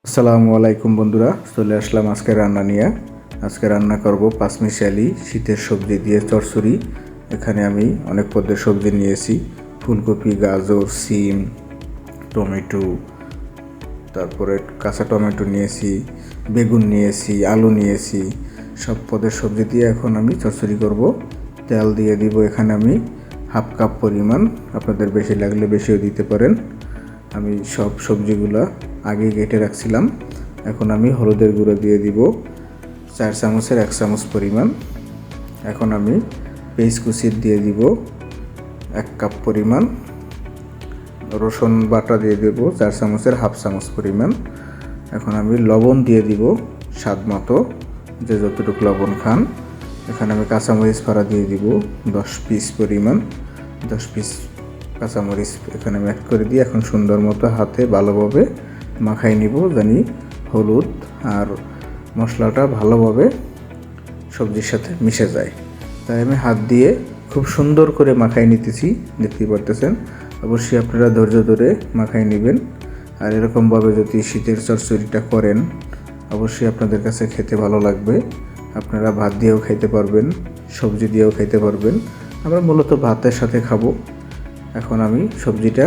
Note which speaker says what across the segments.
Speaker 1: আসসালামু আলাইকুম বন্ধুরা, চলে আসলাম আজকে রান্না নিয়ে। আজকে রান্না করব পাঁচমিশালি শীতের সবজি দিয়ে চচ্চড়ি। এখানে আমি অনেক পদের সবজি নিয়েছি, ফুলকপি, গাজর, সিম, টমেটো, তারপরে কাঁচা টমেটো নিয়েছি, বেগুন নিয়েছি, আলু নিয়েছি। সব পদের সবজি দিয়ে এখন আমি চচ্চড়ি করব। তেল দিয়ে দিব এখানে আমি হাফ কাপ পরিমাণ, আপনাদের বেশি লাগলে বেশিও দিতে পারেন। আমি সব সবজিগুলো আগে কেটে রাখছিলাম। এখন আমি হলুদের গুঁড়ো দিয়ে দিব 4 চামচের 1 চামচ পরিমাণ। এখন আমি পেঁয়াজ কুচি দিয়ে দিব 1 কাপ পরিমাণ। রসুন বাটা দিয়ে দেব 4 চামচের হাফ চামচ পরিমাণ। এখন আমি লবণ দিয়ে দিব স্বাদ মতো, যে যতটুকু লবণ খান। এখানে আমি কাঁচামরিচ ফাড়া দিয়ে দিব 10 পিস পরিমাণ। 10 পিস কাঁচামরিচ এখানে আমি অ্যাড করে দিয়ে এখন সুন্দর মতো হাতে ভালোভাবে মাখাই নিব, জানি হলুদ আর মশলাটা ভালোভাবে সবজির সাথে মিশে যায়। তাই আমি হাত দিয়ে খুব সুন্দর করে মাখাই নিতেছি, দেখতেই পারতেছেন। অবশ্যই আপনারা ধৈর্য ধরে মাখাই নেবেন। আর এরকমভাবে যদি শীতের চচ্চড়িটা করেন, অবশ্যই আপনাদের কাছে খেতে ভালো লাগবে। আপনারা ভাত দিয়েও খাইতে পারবেন, সবজি দিয়েও খাইতে পারবেন। আমরা মূলত ভাতের সাথে খাবো। এখন আমি সবজিটা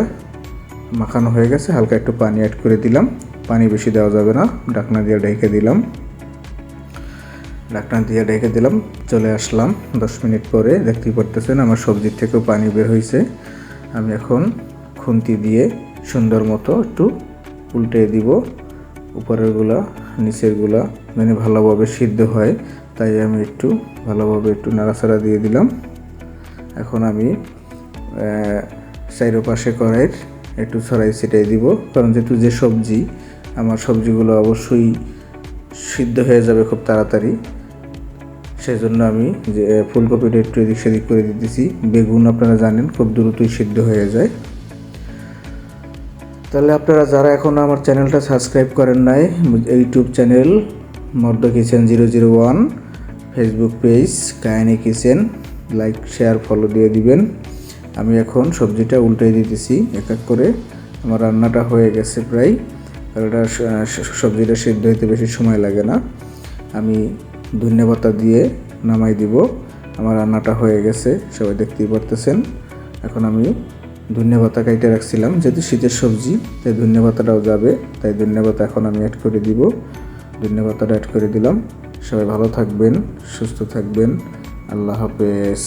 Speaker 1: মাখানো হয়ে গেছে, হালকা একটু পানি অ্যাড করে দিলাম। পানি বেশি দেওয়া যাবে না, ঢাকনা দিয়ে ঢেকে দিলাম। চলে আসলাম 10 মিনিট পরে। দেখতেই পারতেছেন আমার সবজির থেকেও পানি বের হয়েছে। আমি এখন খুন্তি দিয়ে সুন্দর মতো একটু উল্টে দিব, উপরেরগুলা নিচেরগুলা মানে ভালোভাবে সিদ্ধ হয়। তাই আমি একটু ভালোভাবে একটু নাড়াচাড়া দিয়ে দিলাম। এখন আমি চারপাশে কড়াইয়ের একটু ছড়াই ছিটাই দিব, কারণ যেহেতু যে সবজি, আমার সবজিগুলো অবশ্যই সিদ্ধ হয়ে যাবে খুব তাড়াতাড়ি। সেজন্য আমি যে ফুলকপিটা একটু এদিক সেদিক করে দিতেছি। বেগুন আপনারা জানেন খুব দ্রুতই সিদ্ধ হয়ে যায়। তাহলে আপনারা যারা এখন আমার চ্যানেলটা সাবস্ক্রাইব করেন নাই, ইউটিউব চ্যানেল মর্দ kitchen 001, Facebook page Kahini kitchen, like share follow দিয়ে দিবেন। আমি এখন সবজিটা উল্টে দিতেছি এক এক করে। আমার রান্নাটা হয়ে গেছে প্রায়, আর এটা সবজিটা সিদ্ধ হইতে বেশি সময় লাগে না। আমি ধন্যবাদ দিয়ে নামাই দিব। আমার রান্নাটা হয়ে গেছে, সবাই দেখতেই পারতেছেন। এখন আমি ধন্যবাদটা কেটে রাখছিলাম, যেহেতু শীতের সবজি তাই ধন্যবাদটাও যাবে, তাই ধন্যবাদ এখন আমি অ্যাড করে দিব। ধন্যবাদটা অ্যাড করে দিলাম। সবাই ভালো থাকবেন, সুস্থ থাকবেন। আল্লাহ হাফেজ।